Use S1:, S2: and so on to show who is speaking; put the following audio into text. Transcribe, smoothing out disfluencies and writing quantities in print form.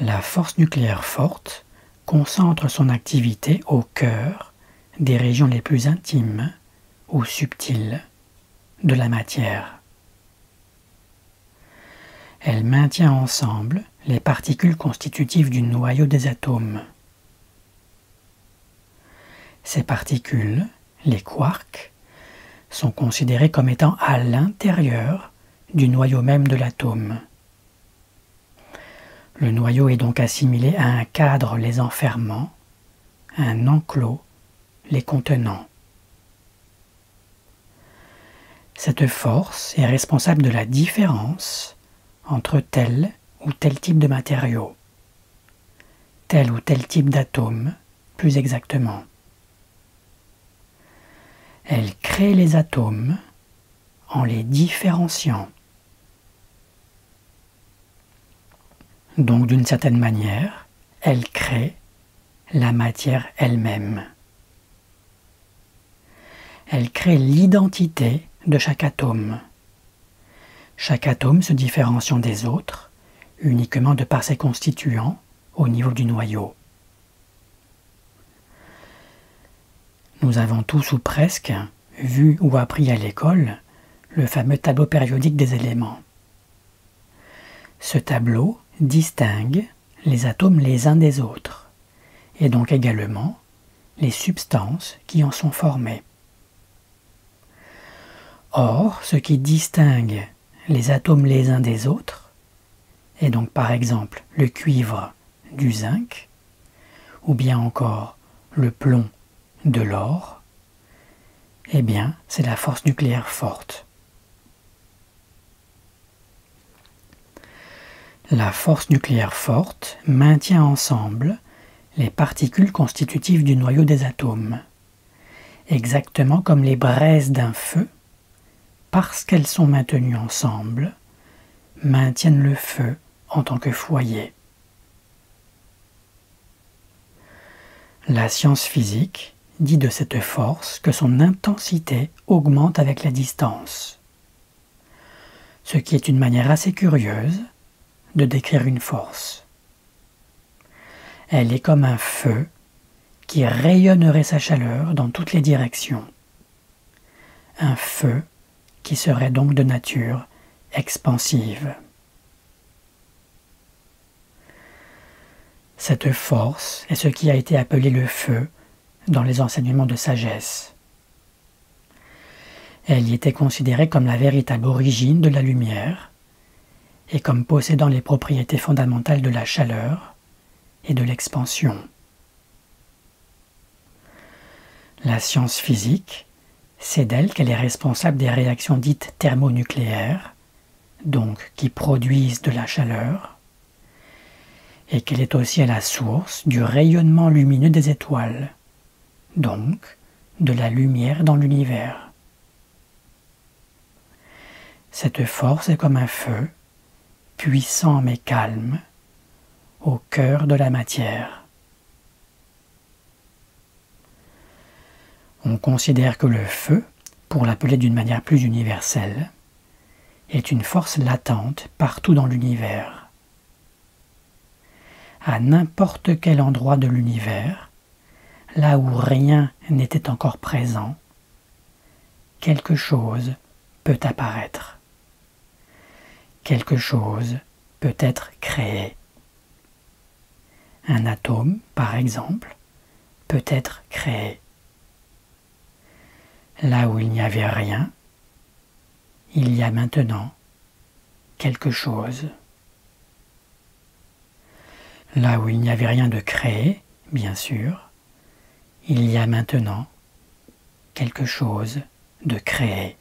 S1: La force nucléaire forte concentre son activité au cœur des régions les plus intimes ou subtiles de la matière. Elle maintient ensemble les particules constitutives du noyau des atomes. Ces particules, les quarks, sont considérées comme étant à l'intérieur du noyau même de l'atome. Le noyau est donc assimilé à un cadre les enfermant, un enclos les contenant. Cette force est responsable de la différence entre tel ou tel type de matériau, tel ou tel type d'atome, plus exactement. Elle crée les atomes en les différenciant. Donc d'une certaine manière, elle crée la matière elle-même. Elle crée l'identité de chaque atome. Chaque atome se différenciant des autres uniquement de par ses constituants au niveau du noyau. Nous avons tous ou presque vu ou appris à l'école le fameux tableau périodique des éléments. Ce tableau distingue les atomes les uns des autres, et donc également les substances qui en sont formées. Or, ce qui distingue les atomes les uns des autres est donc par exemple le cuivre du zinc, ou bien encore le plomb de l'or, eh bien, c'est la force nucléaire forte. La force nucléaire forte maintient ensemble les particules constitutives du noyau des atomes, exactement comme les braises d'un feu, parce qu'elles sont maintenues ensemble, maintiennent le feu en tant que foyer. La science physique dit de cette force que son intensité augmente avec la distance, ce qui est une manière assez curieuse de décrire une force. Elle est comme un feu qui rayonnerait sa chaleur dans toutes les directions. Un feu qui serait donc de nature expansive. Cette force est ce qui a été appelé le feu dans les enseignements de sagesse. Elle y était considérée comme la véritable origine de la lumière et comme possédant les propriétés fondamentales de la chaleur et de l'expansion. La science physique, c'est d'elle qu'elle est responsable des réactions dites thermonucléaires, donc qui produisent de la chaleur, et qu'elle est aussi à la source du rayonnement lumineux des étoiles, donc de la lumière dans l'univers. Cette force est comme un feu, puissant mais calme, au cœur de la matière. On considère que le feu, pour l'appeler d'une manière plus universelle, est une force latente partout dans l'univers. À n'importe quel endroit de l'univers, là où rien n'était encore présent, quelque chose peut apparaître. Quelque chose peut être créé. Un atome, par exemple, peut être créé. Là où il n'y avait rien, il y a maintenant quelque chose. Là où il n'y avait rien de créé, bien sûr, il y a maintenant quelque chose de créé.